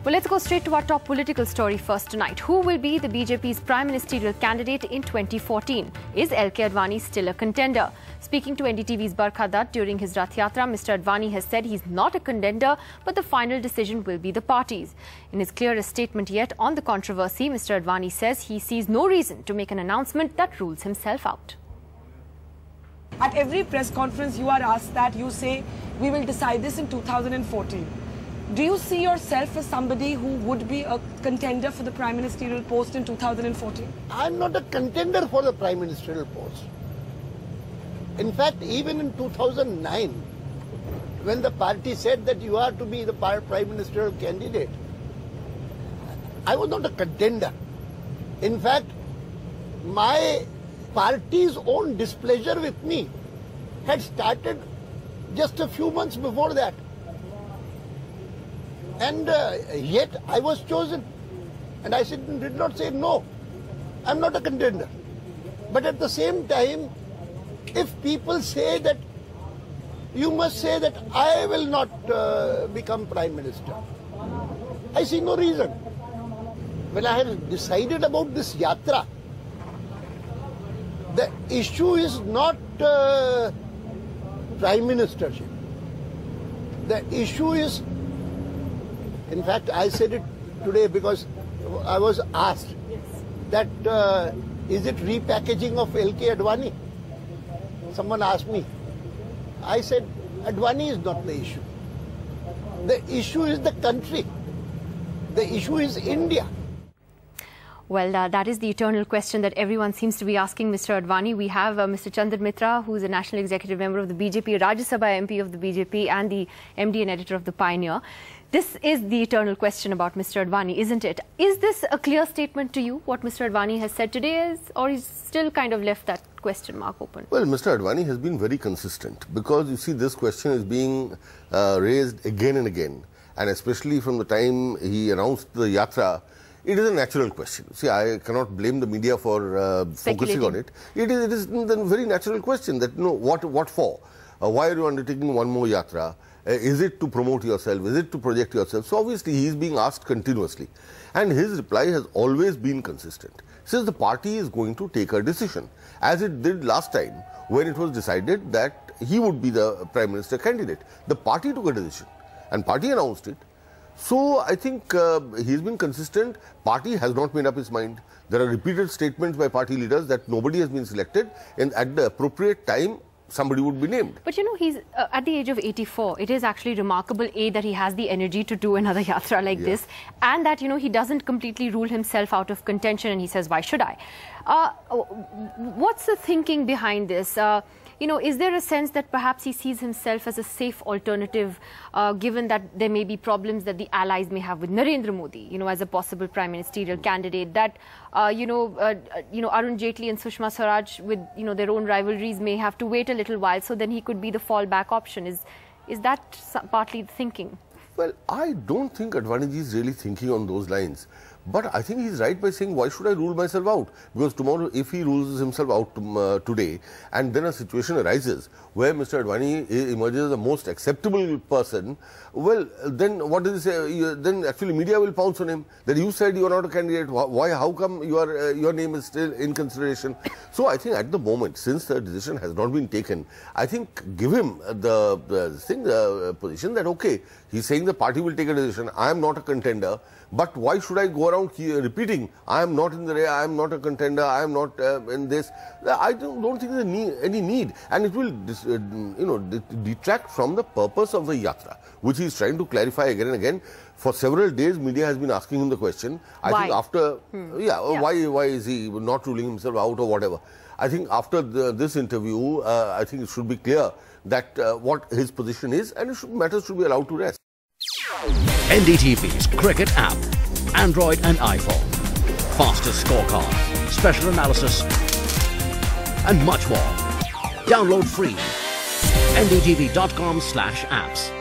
Well, let's go straight to our top political story first tonight. Who will be the BJP's prime ministerial candidate in 2014? Is LK Advani still a contender? Speaking to NDTV's Barkha Dutt during his Rath Yatra, Mr. Advani has said he's not a contender, but the final decision will be the party's. In his clearest statement yet on the controversy, Mr. Advani says he sees no reason to make an announcement that rules himself out. At every press conference you are asked that, you say, we will decide this in 2014. Do you see yourself as somebody who would be a contender for the prime ministerial post in 2014? I'm not a contender for the prime ministerial post. In fact, even in 2009, when the party said that you are to be the prime ministerial candidate, I was not a contender. In fact, my party's own displeasure with me had started just a few months before that. And yet I was chosen. And I did not say no. I'm not a contender. But at the same time, if people say that, you must say that I will not become prime minister, I see no reason. When I had decided about this yatra, the issue is not prime ministership. The issue is, in fact, I said it today because I was asked that is it repackaging of LK Advani? Someone asked me. I said Advani is not the issue. The issue is the country. The issue is India. Well, that is the eternal question that everyone seems to be asking Mr. Advani. We have Mr. Chandra Mitra, who is a national executive member of the BJP, Rajya Sabha MP of the BJP and the MD and editor of The Pioneer. This is the eternal question about Mr. Advani, isn't it? Is this a clear statement to you, what Mr. Advani has said today, or he's still kind of left that question mark open? Well, Mr. Advani has been very consistent because, you see, this question is being raised again and again. And especially from the time he announced the yatra, it is a natural question. See, I cannot blame the media for focusing on it. It is a very natural question that, you know, what for? Why are you undertaking one more yatra? Is it to promote yourself? Is it to project yourself? So obviously he is being asked continuously. And his reply has always been consistent. Since the party is going to take a decision, as it did last time when it was decided that he would be the prime minister candidate. The party took a decision and party announced it. So I think he's been consistent. Party has not made up its mind. There are repeated statements by party leaders that nobody has been selected, and at the appropriate time somebody would be named. But you know, he's at the age of 84. It is actually remarkable, A, that he has the energy to do another yatra like this, and that, you know, he doesn't completely rule himself out of contention, and he says, why should I? What's the thinking behind this? You know, is there a sense that perhaps he sees himself as a safe alternative, given that there may be problems that the allies may have with Narendra Modi, you know, as a possible prime ministerial candidate, that, Arun Jaitley and Sushma Swaraj, with, you know, their own rivalries, may have to wait a little while, so then he could be the fallback option. Is that partly the thinking? Well, I don't think Advani is really thinking on those lines. But I think he's right by saying, why should I rule myself out? Because tomorrow, if he rules himself out today, and then a situation arises where Mr. Advani emerges as the most acceptable person, well, then what does he say? Then actually media will pounce on him. That you said you are not a candidate. Why? How come your name is still in consideration? So I think at the moment, since the decision has not been taken, I think give him the position that, okay, he's saying the party will take a decision. I am not a contender. But why should I go around repeating, I am not in the race, I am not a contender, I am not in this? I don't think there's any need. And it will detract from the purpose of the yatra, which he is trying to clarify again and again. For several days, media has been asking him the question. I think after, why is he not ruling himself out or whatever? I think after this interview, I think it should be clear that what his position is, and matters should be allowed to rest. NDTV's cricket app, Android and iPhone, fastest scorecard, special analysis and much more. Download free. ndtv.com/apps.